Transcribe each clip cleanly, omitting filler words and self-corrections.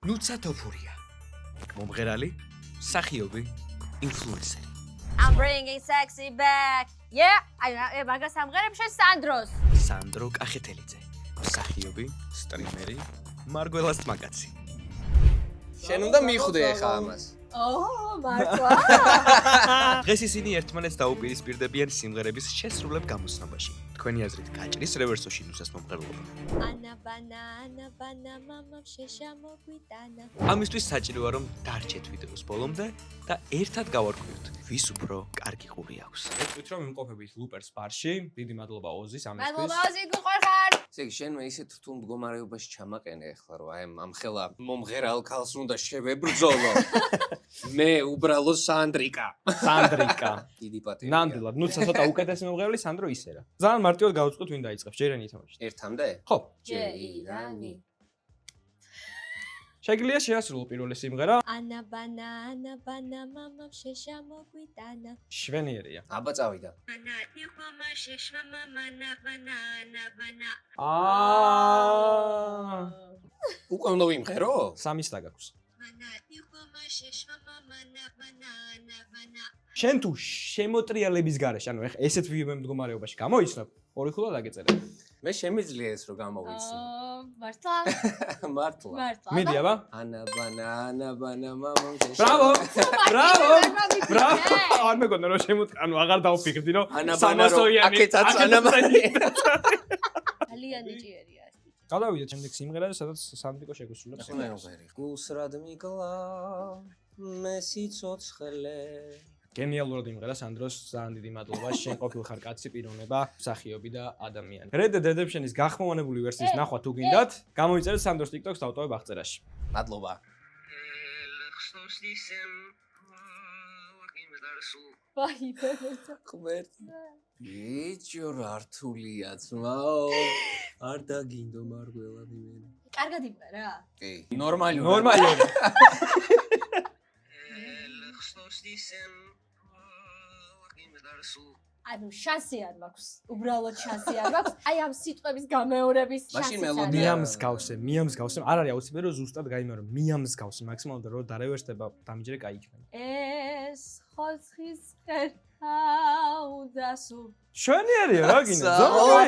ნუცა თოფურია. მომღერალი, მსახიობი, ინფლუენსერი. I'm bringing sexy back. Yeah, მაგას ამღერებ შენ სანდროს. სანდრო კახეთელიძე. მსახიობი, სტრიმერი, მარგველას მაგაცი. შენ უნდა მიხვდე ახლა ამას. მართლა? დღეს ისინი ერთმანეთს დაუპირისპირდებიან სიმღერების შესრულებ გამოსნობაში. თქვენი აზრით გაჭრის რევერსოში ნუსას მომღერლობა. ანა ბანა მამამ შეშა მოგვიტანა. ამისთვის საჭიროა რომ დარჩეთ ვიდეოს ბოლომდე და ერთად გავარკვიოთ, ვის უფრო კარგი ყური აქვს. ეთქვით რომ იმყოფებით ლუპერს ბარში. დიდი მადლობა ოზის ამისთვის. მადლობა ოზი გიყვარხარ. ესე იგი შენ ისეთ რთულ მდგომარეობაში ჩამაყენე ახლა რომ აი ამ ხელა მომღერალ ქალს უნდა შევებრძოლო. მე უბრალო სანდრიკა. დიდი პატივი. ნამდვილად, ნუცა ცოტა უკეთესი მომღერალი სანდრო ისე რა. ძალიან მარტივად გავუწყოთ ვინ დაიწყებს. ჯერანი ითამაშეთ. ერთამდე? ხო. ჯერანი. შეგიძლია შეასრულო პირველი სიმღერა. ანა ბანა მამამ შეშა მოგვიტანა. შვენიერია. აბა წავიდა. უკვე უნდა ვიმღერო? სამის დაგაქვს. შენ თუ შემოტრიალების გარეშე, ანუ ეხა ესეთ მდგომარეობაში გამოიცნობ, ორი ხულა დაგეწერე. მე შემიძლია ეს რომ გამოვიცნო. მართლა? მართლა. მიდი აბა. ანა ბანა მამამ შეშა. ბრავო. არ მეგონა რომ შემოტრიალ, ანუ აღარ დავფიქრდი რომ აკეთაც ანაბანი. ალიანი ჭიერია ეს. გადავიდეთ შემდეგ სიმღერაზე, სადაც სანდრიკო შეგუსრულებს. გულს რად მიგლა მე სიცოცხლე. გენიალურად იმღერა სანდროს, ძალიან დიდი მადლობა. შენ ყოფილ ხარ კაცი პიროვნება, მსახიობი და ადამიანი. Red Dead Redemption-ის გახმოვანებული ვერსიის ნახვა თუ გინდათ, გამოიწერეთ სანდროს TikTok-ს დავტოვებ აღწერაში. მადლობა. ბიჭო რა რთულია ძმაო. არ დაგინდო მარგველად იმენი. კარგად იმღერა? კი, ნორმალურად. ნორმალურად. ანუ შანსი არ მაქვს, უბრალოდ შანსი არ მაქვს. აი ამ სიტყვების გამეორების შანსი. მიამსგავსე. არ არის აუცილებელი რომ ზუსტად გაიმეორო. მიამსგავსე მაქსიმალურად რომ დარევერსდება დამიჯერე კაი იქნება. ეს ხოცხის ხერხა უდასო. შვენიერია რა გინდა?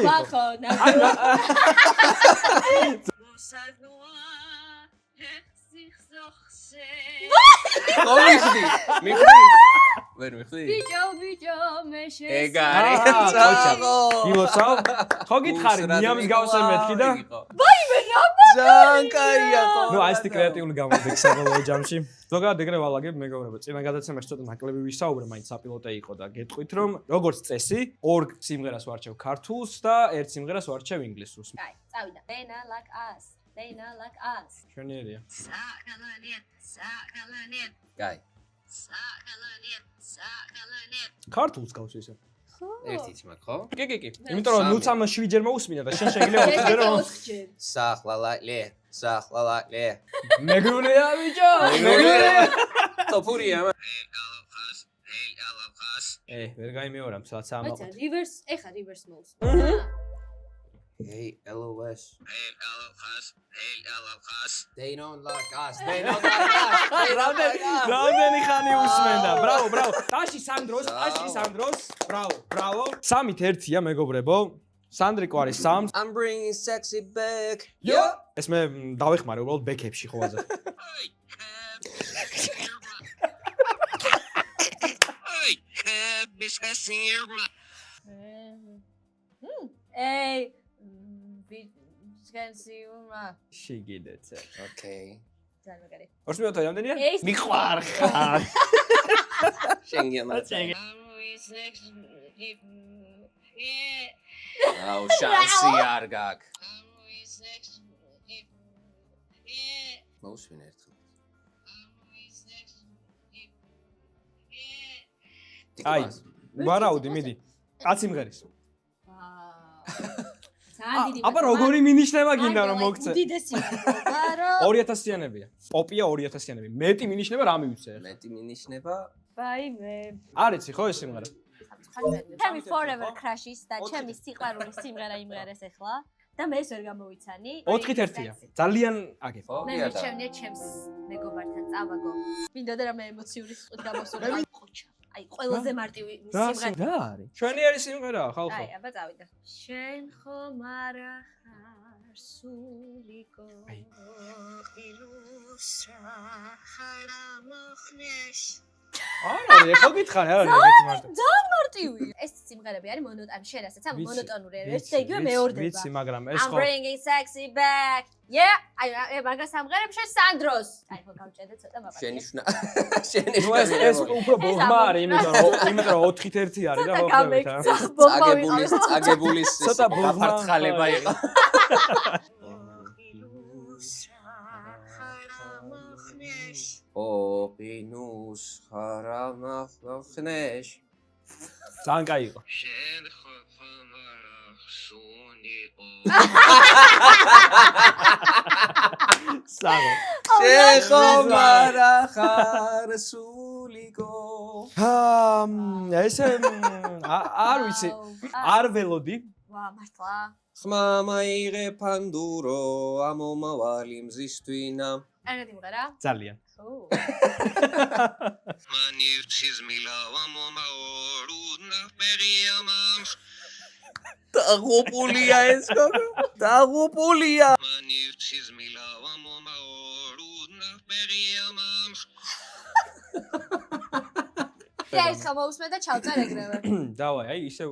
ბახო, მიხდი. ვერ მიხდი? ბიჭო მე შენ. ეგ არის. გილოცავ? ხო გითხარი, მიამსგავსე მეთქი და ვაიმე რა ძალიან კაია ხო. ნუ აი ესეთი კრეატიული გამოვიდეს საბოლოო ჯამში. ზოგადად ეგრე ვალაგებ მეგობრებო, წინა გადაცემაში ცოტა ნაკლები ვისაუბრე, მაინც საპილოტე იყო და გეტყვით რომ როგორც წესი, ორ სიმღერას ვარჩევ ქართულს და ერთ სიმღერას ვარჩევ ინგლისურს. აი, წავიდა. They not like us. შვენიერია. კაი. ქართულს გავს ისე. ერთიც მაქვს ხო? კი. იმიტომ რომ ნუცა 7 ჯერ მოусმინა და შენ შეგიძლია 4 ჯერ რომ სახლალალე. მეგრუნეა ბიჭო. ტოფურია. ვერ გაიმეორა მსაცა ამაყ. აი, reverse, ეხა reverse mouse. Hey, LOS. They don't like us. რამდენი ხანი უსმენდა. ბრავო. ტაში სანდროს. ბრავო. 3-1-ია მეგობრებო. სანდრიკო არის 3. I'm bringing sexy back. ეს მე დავეხმარე უბრალოდ ბექებში ხოვაზე. Hey, can see you. შეგიდეთ. Okay. ძალიან მაგარი. ორს მეოთხე რამდენია? მიყვარხარ. შენგენა. აუ შანსი არ გაქვს. მოусვენ ერთხელ. აი, ვარაუდი, მიდი. კაცი მღერის. აბა როგორი მინიშნება გინდა რომ მოგცე? უდიდესი იყო, რა. 2000-იანებია. პოპია 2000-იანები. მეტი მინიშნება რა მივიცე? მეტი მინიშნება. ვაიმე. არ იცი ხო ეს სიმღერა? ჩემი forever crush-ის და ჩემი სიყვარულის სიმღერა იმღერეს ახლა. და მე ეს ვერ გამოვიცანი. 4-1-ია. ძალიან აგებ. მე მეჩვენე ჩემს მეგობართან წავაგო. მინდოდა რომ ემოციური სიტყვით გამოსულიყო. ყოჩა. აი, ყველაზე მარტივი სიმღერა. და არის. ჩვენი არის სიმღერა, ხალხო. აი, აბა წავიდა. შენ ხომ არა ხარ სულიკო. Ilustra haramkhnesh არა, ეხლა გითხარი, არა, ეგეთი მარტო. ძალიან მარტივია. ეს სიმღერები არის მონოტონური, შენ რასაც ამ მონოტონური არის და იგივე მეორდება. ვიცი, მაგრამ ეს I'm ხო bringing sexy back. Yeah, აი მაგას სამღერებს შენ სანდროს. აი ხო გავჭედე ცოტა მაპატია. შენიშნა. ნუ ეს უფრო ბოღმა არის, იმიტომ რომ 4-1 არის და მოხდებით. წაგებული ცოტა ბოღმა გაფარცხალება იყო. haramkhnesh ოპინუს ხარამახნეშ. ძალიან კაი იყო. shen khom ara suniko საღო. შეხომარა ხარ სულიკო. ესე არ ვიცი, არ ველოდი. ვა, მართლა. ხმა მაიღე ფანდურო ამომავალი მზისთვინა. ეგეთი მღერა? ძალიან. ხო. manirchis milava momaorudna periamam დაღუპულია ეს გოგო. დაღუპულია. manirchis milava momaorudna periamam და ის ხამოუსმე და ჩავწერ ეგრევე. დავაი, აი ისე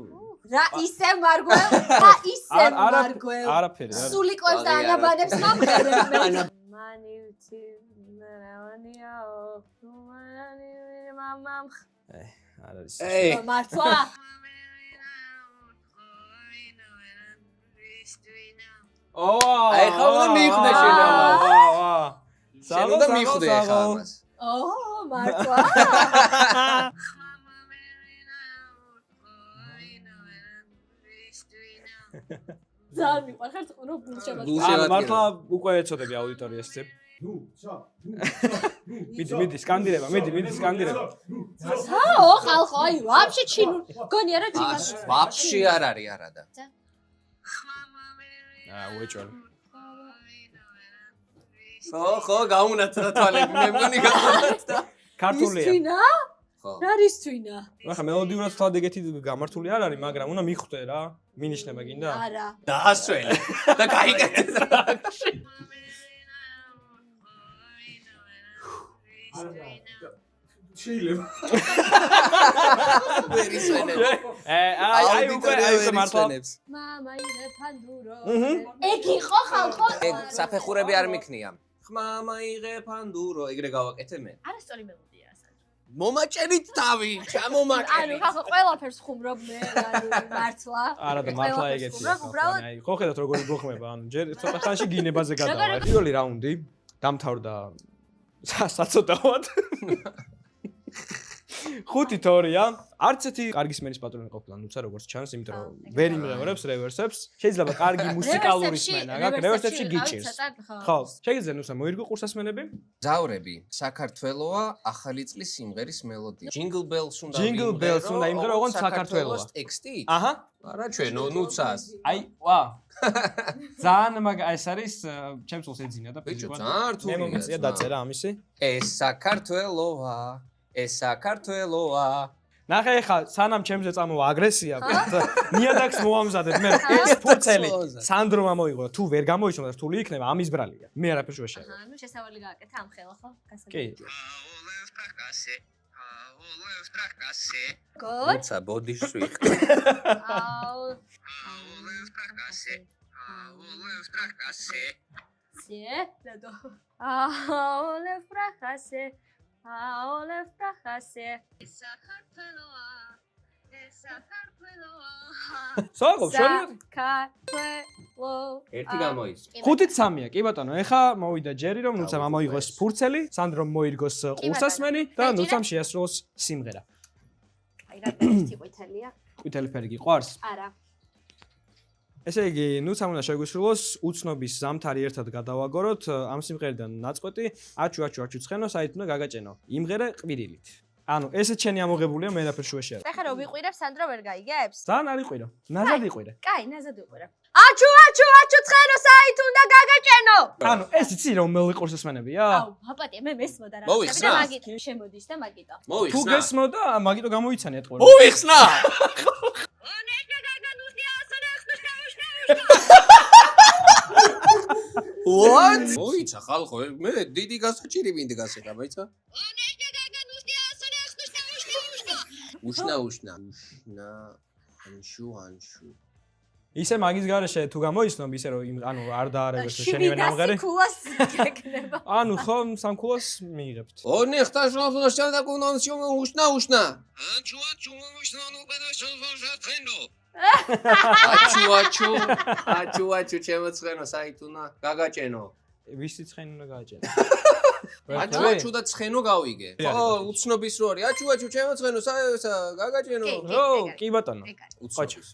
რა ისე მარგველ? რა ისე მარგველ? არაფერი, არა. სულიკოებს და ანაბანებს მომხერებ მე. მანივცი ნარავანიაო, თუმანი მამამ. არ არის. ეი, მართლა? აი ხა უნდა მიხვდე შენ ამას. შენ საღო, უნდა მიხვდე ხა ამას. ოჰ, მართლა? ძალიან მიყვარხარ რომ ბულშება. მართლა უკვე ეცოდები აუდიტორიას წებ. მიდი, სკანდირება, მიდი, სკანდირება. საო, ხალხო, აი, ვაფშე ჩინურ. გონია რა ჩინურ. ვაფშე არ არის არადა. უეჭველი. ხო, გაუნაცდა თვალები, მე მგონი გაუნაცდა. ქართულია. ისთვინა? ხო. რა ისთვინა? ახლა მელოდიურად თვალ ეგეთი გამართული არ არის, მაგრამ უნდა მიხვდე რა. მინიშნება გინდა? არა. დაასვენე და გაიკეთეს რა. შეიძლება. ვერ ისვენე. აი უკვე მართლა. მამა იდე ფანდურო. ეგ იყო ხალხო? ეგ საფეხურები არ მიქნია. ხმა მაიღე ფანდურო, ეგრე გავაკეთე მე. არასწორი მელოდია ასა. მომაჭერით თავი, ჩამომაჭერი. ანუ ხალხო ყველაფერს ხუმრობ მე, ანუ მართლა. არა და მართლა ეგეთია. აი, ხო ხედავთ როგორი გოხმება, ანუ ჯერ ცოტა ხანში გინებაზე გადავა. პირველი რაუნდი დამთავრდა საცოტაოდ. 5-2-ია. არც ერთი კარგი სმენის პატრონი ყოფილა, ნუცა როგორც ჩანს, იმიტომ რომ ვერ იმღერებს რევერსებს. შეიძლება კარგი მუსიკალური სმენა, გაქვს რევერსებში გიჭირს. ხო, შეიძლება ნუცა მოირგო ყურსასმენები. ძავრები, საქართველოა ახალი წლის სიმღერის მელოდია. Jingle Bells უნდა Jingle Bells უნდა იმღერო, ოღონდ საქართველოა. ტექსტი? აჰა. არა ჩვენო, ნუცას. აი, ვა. ძალიან ეს არის ჩემს ულს ეძინა და ბიჭო, ძალიან რთულია. მე მომიწია დაწერა ამისი. ეს საქართველოა, ეს საქართველოა. ნახე ხა, სანამ ჩემზე წამოვა აგრესია, ნიადაგს მოვამზადებ მე. ეს ფურცელი სანდრომ ამოიღო, თუ ვერ გამოიშვა და რთული იქნება, ამის ბრალია. მე არაფერს ვერ შეაძლო. ანუ შესავალი გააკეთა ამ ხელა ხო? კი. გოდ. ცა ბოდიში. აუ. Ție? Dado. Aole fracase. Aole fracase. Esa carpeloa. Esa carpeloa. საღო, შორიო. Carpelo. ერთი გამოის. 5-3-ია, კი ბატონო. ეხა მოვიდა ჯერი რომ ნუცამ ამოიღოს ფურცელი, სანდრომ მოირგოს ყურსასმენი და ნუცამ შეასრულოს სიმღერა. აი რა ერთი ყვითელია? ყვითელი ფერი გიყვარს? არა. ესე იგი, ნუცამ უნდა შეგვისრულოს უცნობის ზამთარი ერთად გადავაგოროთ ამ სიმღერიდან ნაწყვეტი აჩუ ცხენო საით უნდა გაგაჭენო. იმღერე ყვირილით. ანუ ესეც შენი ამოღებულია მე რაფერ შუაში არა. ეხლა რომ ვიყვირებ სანდრო ვერ გაიგებს? ძალიან არ იყვირო. ნაზად იყვირე. კაი, ნაზად ვიყვირებ. აჩუ ცხენო საით უნდა გაგაჭენო. ანუ ეს იცი რომ მელიყურს ესმენებია? აუ, აპატია, მე მესმოდა რა. მოიხსნა? მაგიტო შემოდის და მაგიტო. თუ მოიხსნა. გესმოდა, მაგიტო გამოიცანე ეთყო. მოიხსნა. What? მოიცა ხალხო, მე დიდი გასაჭირი მინდა გასეკა, მაიცა? უშნა. ანშუ. ისე მაგის გარეშე თუ გამოიცნობ ისე რომ ანუ არ დაარევეს შენი ვენამღერე. 700 ქულას გეკნება. ანუ ხო სამქულოს მიიღებთ. ონე ხტაშო შანდა კონონსიო უშნა. აჩუ ჩემოცხენო საითუნა გაგაჭენო. ვისი ცხენი უნდა გააჭენო? აჩუ და ცხენო გავიგე. ხო, უცნობის რო არის. აჩუ ჩემოცხენო გაგაჭენო. ო, კი ბატონო. უცნობის.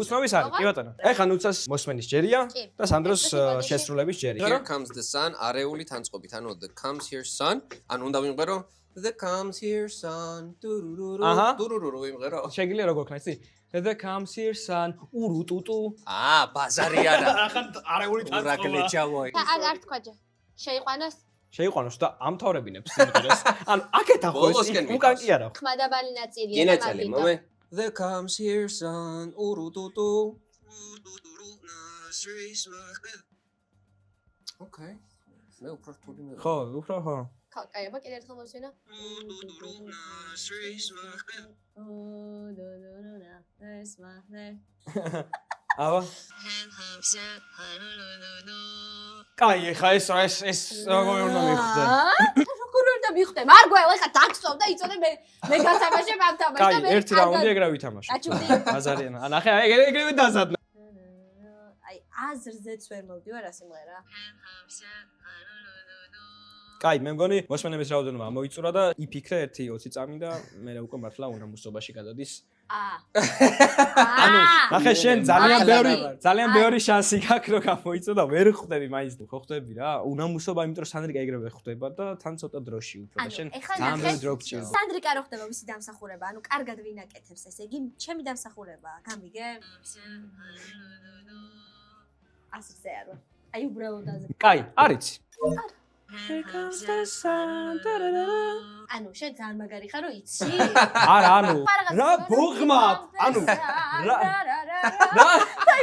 უცნობის არის, კი ბატონო. ეხლა ნუცას მოსმენის ჯერია და სანდროს შესრულების ჯერია. Here comes the sun არეული თანწყობით. ანუ the comes here sun. ანუ უნდა ვიმღერო the comes here sun. დურურურუ ვიმღერო. შეგიძლია როგორ ქნა იცი? The comes here sun. ურუტუტუ. ბაზარი არა. ახლა არეული ურაკლე ჩავოი. არ თქვაჯე. შეიყვანოს? შეიყვანოს და ამთავრებინებს სიმღერას. ანუ აქეთ ახო ბოლოსკენ უკან კი არა. ხმადაბალი ნაწილია და გენაცალე მაგიტო. მომე. The comes here sun. ურუტუტუ. Okay. მე უფრო რთული მე. ხო, უფრო ხო. კაი, აბა კიდე ერთხელ მოსვენა. აბა. კაი, ხა ეს როგორ უნდა მიხდე? როგორ უნდა მიხდე? მარგვა, ეხა დაგსოვ და იწოდე მე გათამაშებ ამ თამაშს და კაი, მე ერთი რაუნდი ეგრე ვითამაშო. აჩუდი. ბაზარიანა. ან ახლა ეგრევე დაზადნა. აი, აზრზეც ვერ მოვდივარ რა სიმღერა. კაი, მე მგონი მოსმენების რაოდენობა ამოიწურა და იფიქრე 1-20 წამი და მე უკვე მართლა უნამუსობაში გადადის. ანუ, ნახე შენ ძალიან ბევრი შანსი გაქვს რომ გამოიწო და ვერ ხვდები მაინც თუ ხო ხვდები რა. უნამუსობა, იმიტომ რომ სანდრიკა ეგრევე ხვდება და თან ცოტა დროში უფრო და შენ ძალიან ბევრი დრო გჭირდება. სანდრიკა რო ხდება მისი დამსახურება, ანუ კარგად ვინაკეთებს ესე იგი, ჩემი დამსახურება, გამიგე? ასზე არ ვარ. აი უბრალოდ აზე. კაი, არიცი. ანუ შენ ძალიან მაგარი ხარ რომ იცი? არა, ანუ რა ბოღმა, ანუ რა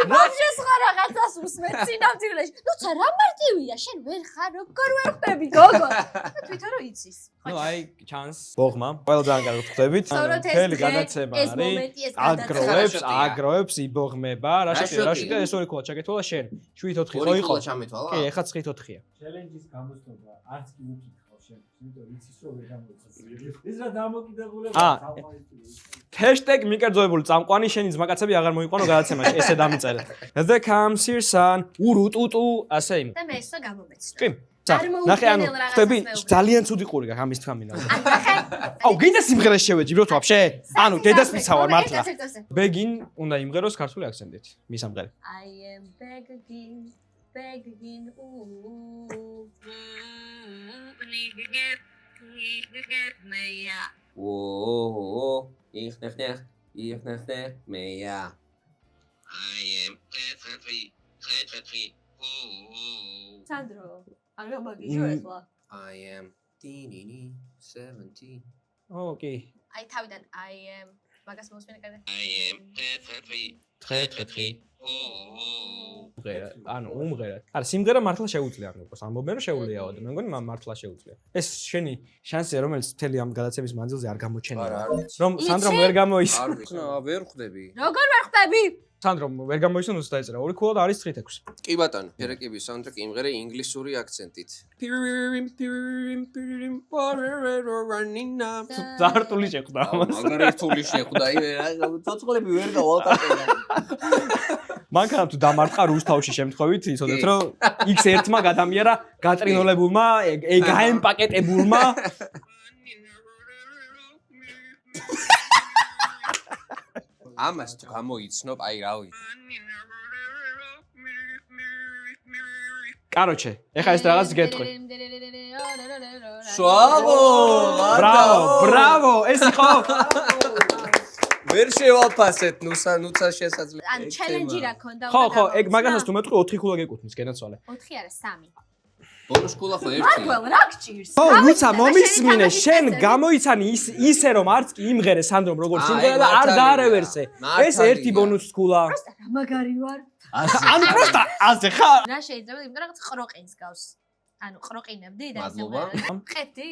ბოჟეს ხარ რაღაცას უსმენ სინამდვილეში. ნუცა რა მარტივია, შენ ვერ ხარ, როგორ ვერ ხვდები გოგო? თვითონ რომ იცის. ნუ აი ჩანს ბოღმა, ყველა ძალიან კარგად ხვდებით. მთელი განაცემა არის. აგროვებს იბოღმება, რა შეიძლება ეს ორი ქულა ჩაკეთვალა შენ. 7-4 ხო იყო? ჩამეთვალა? კი, ეხლა 9-4-ია. ჩელენჯის გამოსწორება არც კი უკითხავ შენ, იმიტომ იცის რომ ვერ გამოიწევს. ეს რა დამოკიდებულება ჰეშტეგ მიკერძოებული წამყვანი შენი ძმაკაცები აღარ მოიყვანო გადაცემაში, ესე დამიწერე. The comes here sun, ურუტუტუ, ასე იმ. და მე ესა გამომეცნო. კი. ნახე, ანუ ხტები ძალიან ცუდი ყური გაქვს ამის თქვა მინდა. აუ, გინდა სიმღერას შევეჯიბროთ ვაფშე? ანუ დედას მიცავარ მართლა. Begin უნდა იმღეროს ქართული აქცენტით, მის ამღერე. I am begging, ooh. Ich nach meja. I am 33. სანდრო, არ გამაგიჟო ეხლა. I am 17. ოკეი. აი თავიდან I am მაგას მოსმენე კარგად. I am 33. ანუ უმღერად. არა, სიმღერა მართლა შეუძლია არ მეკოს. ამბობენ რომ შეუძლიაო და მე მგონი მართლა შეუძლია. ეს შენი შანსია რომელიც მთელი ამ გადაცემის მანძილზე არ გამოჩენია. რომ სანდრომ ვერ გამოის. არ ვიცი, ვერ ხვდები. როგორ ვერ ხვდები? სანდრომ ვერ გამოისო ნუც დაეწერა. ორი ქულა და არის 9-6. კი ბატონო, ფერეკების საუნდტრეკი იმღერე ინგლისური აქცენტით. Pirim running up. ზარტული შეხვდა ამას. მაგარი რთული შეხვდა, ცოცხლები ვერ გავალტაკენა. მანქანა თუ დამარტყა რუსთავში შემთხვევით, იცოდეთ რომ X1-მა გადამიერა გატრინოლებულმა, გაემპაკეტებულმა. ამას თუ გამოიცნობ, აი რა ვიცი. კაროჩე, ეხა ეს რაღაც გეტყვი. Bravo! Bravo! ეს იყო ვერ შევაფასეთ ნუცა შესაძლებელი. ან ჩელენჯი რა ქონდა? ხო, ეგ მაგასაც თუ მეტყვი 4 ქულა გეკუთვნის, გენაცვალე. 4 არა 3. ბონუს ქულა ხო 1. მაგვალ რა გჭირს? ხო, ნუცა მომისმინე, შენ გამოიცანი ისე რომ არც კი იმღერე სანდრომ როგორ სიმღერა და არ დაარევერსე. ეს ერთი ბონუს ქულა. პროსტა რა მაგარი ვარ. ანუ პროსტა ასე ხარ. რა შეიძლება, იმიტომ რაღაც ყროყინს გავს. ანუ ყროყინებდი და ისე მადლობა. მყეთი?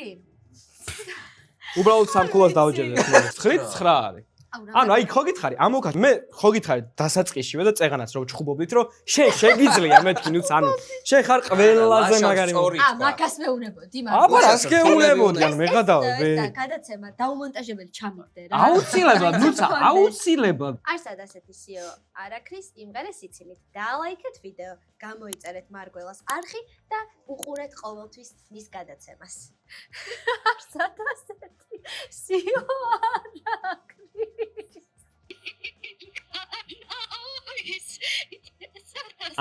უბრალოდ სამ ქულას დავჯერდეთ. 9-9 არის. ანუ აი ხო გითხარი, ამოქათ მე ხო გითხარი დასაწყისშივე და წეღანაც რომ ჩხუბობდით რომ შენ შეგიძლია მეთქი ნუც ანუ შენ ხარ ყველაზე მაგარი მაგას მეუნებოდი აბა რას გეუნებოდი ანუ მეღადავე გადაცემა დაუმონტაჟებელი ჩამიგდე რა აუცილებლად ნუცა აუცილებლად არსად ასეთი სიო არაქრის იმღერე სიცილით დალაიქეთ ვიდეო გამოიწერეთ მარგველას არხი და უყურეთ ყოველთვის მის გადაცემას არსად ასეთი სიო არაქრის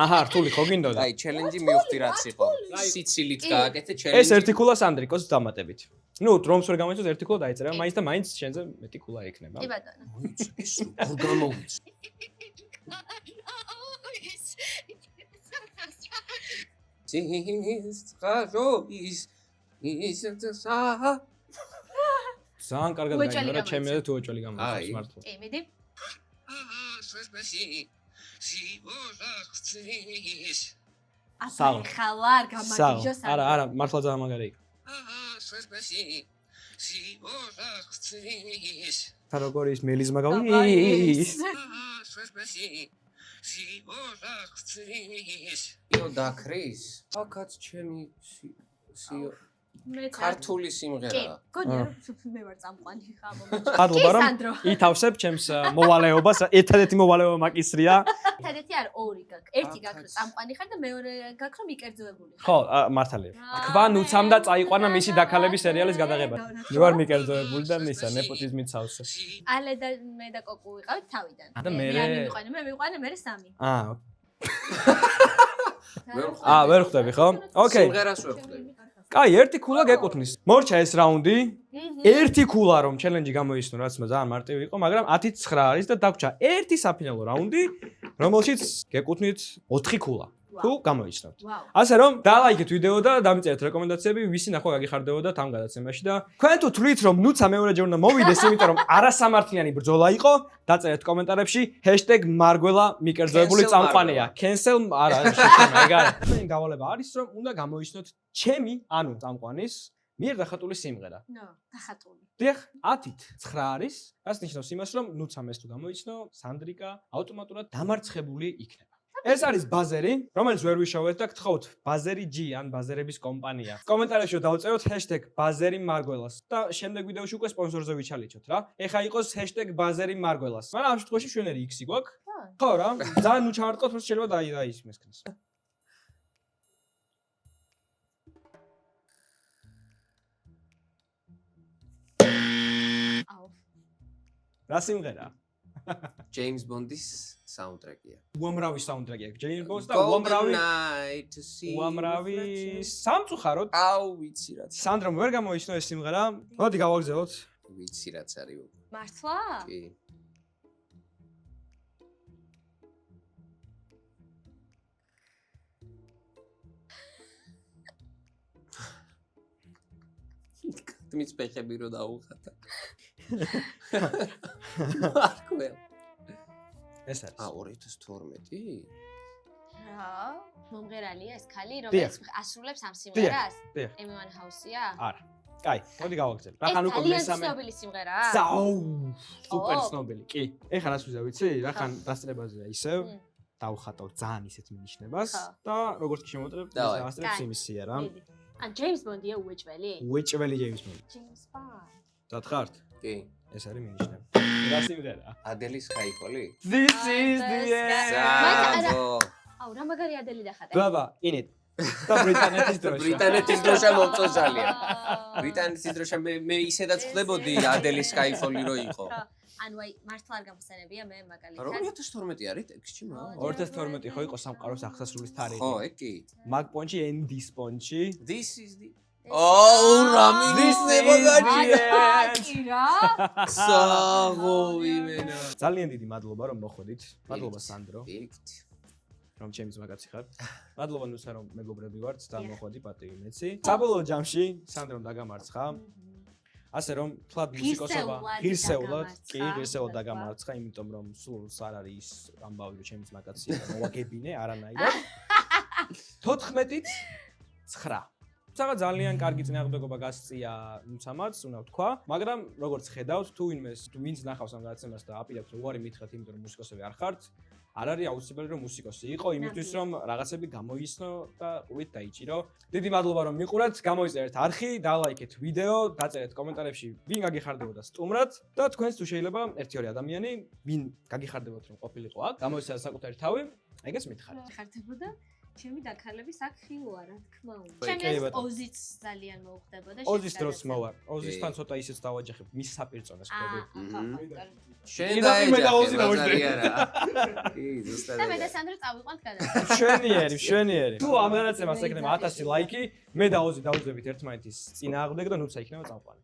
აჰა, რთული ხო გინდოდა? აი, ჩელენჯი მივხვდი რაც იყო. სიცილით გააკეთე ჩელენჯი. ეს ერთი ქულა სანდრიკოს დამატებით. ნუ რომს ვერ გამოიწვევს ერთი ქულა დაიწერა, მაინც და მაინც შენზე მეტი ქულა იქნება. კი ბატონო. ეს როგორ გამოვიც? ძალიან კარგად გაიგო რა ჩემი და თუ ოჭველი გამოიწვევს მართლა. კი, მიდი. საღ. ხალარ გამაგიჟოს. არა, მართლა ძალიან მაგარი იყო. და როგორ ის მელიზმა გავი? იო დაქრის? აკაც ჩემი სიო ქართული სიმღერა. კი, გონია მე ვარ წამყვანი ხა მომეჩა. მადლობა რომ ითავსებ ჩემს მოვალეობას, ერთადერთი მოვალეობა მაკისრია. ერთადერთი არ ორი გაქვს. ერთი გაქვს რომ წამყვანი ხარ და მეორე გაქვს რომ მიკერძოებული ხარ. ხო, მართალია. თქვა ნუცამ და წაიყვანა მისი დაქალების სერიალის გადაღება. მე ვარ მიკერძოებული და მისა ნეპოტიზმით სავსე. ალე და მე და კოკუ ვიყავით თავიდან. და მე მე მივყვანე მე 3. ვერ ხვდები ხო? ოკეი. სიმღერას ვერ ხვდები. კაი, ერთი ქულა გეკუთვნის. მორჩა ეს რაუნდი. ერთი ქულა რომ ჩელენჯი გამოისნო, რაც ძალიან მარტივი იყო, მაგრამ 10-9 არის და დაგვრჩა ერთი საფინალო რაუნდი, რომელშიც გეკუთვნით 4 ქულა. თუ გამოისნოთ. ასე რომ დალაიქეთ ვიდეო და დამიწერეთ რეკომენდაციები, ვისი ნახვა გაგიხარდებოდათ ამ გადაცემაში და თქვენ თუ თვლით რომ ნუცა მეორე ჯერ უნდა მოვიდეს, იმიტომ რომ არასამართლიანი ბრძოლა იყო, დაწერეთ კომენტარებში #მარგველა მიკერძოებული წამყვანია. cancel არა, ეგ არა. თქვენი დავალება არის რომ უნდა გამოისნოთ ჩემი, ანუ წამყვანის მიერ დახატული სიმღერა. ნო, დახატული. დიახ, 10-9 არის. რაც ნიშნავს იმას, რომ ნუცამ ეს თუ გამოიცნო, სანდრიკა ავტომატურად დამარცხებული იქნება. ეს არის ბაზერი, რომელიც ვერ ვიშოვეთ და გთხოვთ ბაზერი G ან ბაზერების კომპანია. კომენტარებში დავწეროთ #ბაზერიმარგველას და შემდეგ ვიდეოში უკვე სპონსორზე ვიჩალიჩოთ რა. ეხა იყოს #ბაზერიმარგველას. მაგრამ ამ შემთხვევაში შვენერი X-ი გვაქვს. ხო რა, ძალიან ნუ ჩავარტყოთ, რომ შეიძლება დაისმესქნეს. აუ. რა სიმღერა? ჯეიმს ბონდის საუნდტრეკია. უამრავი საუნდტრეკი აქვს. ჯეიმს ბონდს და უამრავი სამწუხაროდ. აუ, ვიცი რაც. სანდრომ ვერ გამოისნო ეს სიმღერა. მოდი გავაგზავნოთ. ვიცი რაც არის. მართლა? კი. თმის ფეხები რო დაუხატა. მარკო. ეს არის. 2012? რა? მომღერალია ეს ქალი, რომელიც ასრულებს ამ სიმღერას? Amy Winehouse-ია? არა. კაი, მოდი გავაგზავნოთ. რახან უკვე მესამე. ცნობილი სიმღერაა? აუ, სუპერ ცნობილი. კი. ეხლა რას ვიზა ვიცი? რახან დასწრებაზეა ისევ. დავხატავ ძალიან ისეთ მინიშნებას და როგორც კი შემოუტრებ, დასწრებს იმისია რა. ან ჯეიმს ბონდია უეჭველი? უეჭველი ჯეიმს ბონდი. ჯეიმს ბონდი. დათხრთ? კი. ეს არის მინიშნები. რა სიმღერა? ადელის Skyfall-ი? This is the end. აუ, რა მაგარი ადელი დახატე. ბაბა, ინით. და ბრიტანეთის დროშა. ბრიტანეთის დროშა მომწონსალია. ბრიტანეთის დროშა მე ისედაც ხდებოდი ადელის Skyfall-ი რო იყო. ანუ აი მართლა არ გამხსენებია მე მაგალითად. 2012 არის ტექსტში მა? 2012 ხო იყო სამყაროს აღსასრულის თარიღი. ხო, ეგ კი. მაგ პონჩი, ენდის პონჩი. This is the რა მინისნება გაჭირეთ. კი რა. საღო იმენა. ძალიან დიდი მადლობა რომ მოხვედით. მადლობა სანდრო, პირიქით. რომ ჩემი ძმაკაცი ხარ. მადლობა ნუსა რომ მეგობრები ვართ და მოხვედი პატივი მეცი. საბოლოო ჯამში სანდრომ დაგამარცხა. ასე რომ თლად მუსიკოსობა ღირსეულად, კი, ღირსეულად დაგამარცხა, იმიტომ რომ სულს არ არის ის ამბავი რომ ჩემი ძმაკაცია და მოვაგებინე არანაირად. 14-ით 9. საღა ძალიან კარგი წინააღმდეგობა გასწია ნუცამაც, უნდა ვთქვა, მაგრამ როგორც ხედავთ, თუ ვინც ნახავს ამ გადაცემას და აპირებთ უარი მითხრათ, იმიტომ რომ მუსიკოსები არ ხართ, არ არის აუცილებელი რომ მუსიკოსი იყო, იმისთვის რომ რაღაცები გამოისნო და ყურით დაიჭირო. დიდი მადლობა რომ მიყურეთ, გამოიწერეთ არხი, დალაიქეთ ვიდეო, დაწერეთ კომენტარებში ვინ გაგიხარდებოდა სტუმრად და თქვენს თუ შეიძლება 1-2 ადამიანი ვინ გაგიხარდებათ რომ ყოფილიყო აქ, გამოიწერეთ საკუთარი თავი, ეგეც მითხარით. ხარდებოდა ჩემი დაკალების აქ ხილოა რა თქმა უნდა. კი, ჩემს ბატონო. ოზიც ძალიან მოუხდებოდა. ოზის დროს მოვარ. ოზისთან ცოტა ისიც დავაჯახებ მის საპირწონეს კვები. შენ კიდევ მე და ოზი დაეჯახე დავუჯდე. არა. კი, ზუსტად. და მე და სანდრო წავიყვანთ გადაცემას. მშვენიერი. თუ ამ გადაცემას ექნება 1000 ლაიქი, მე და ოზი დავუძებით ერთმანეთის წინააღმდეგ და ნუცა იქნება წამყვანი.